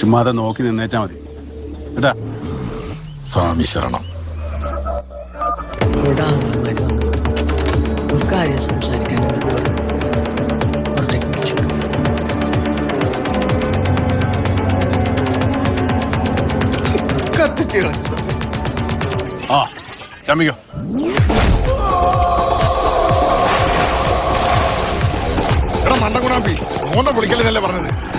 ചുമ്മാതെ നോക്കി നിന്നേച്ചാ മതി കേട്ടാ. സ്വാമി ശരണം. ഇവിടെ ആങ്ങളമാര് വന്നു ഒരു കാര്യം സംസാരിക്കാനുണ്ടെന്ന് പറഞ്ഞു പുറത്തേക്ക് വിളിച്ചു. കത്തിച്ചു കളഞ്ഞു. ആ ചമ്മിക്കോ. എടാ മണ്ടകുണാപ്പി, മോന്ത പൊളിക്കലെന്നല്ലേ പറഞ്ഞത്?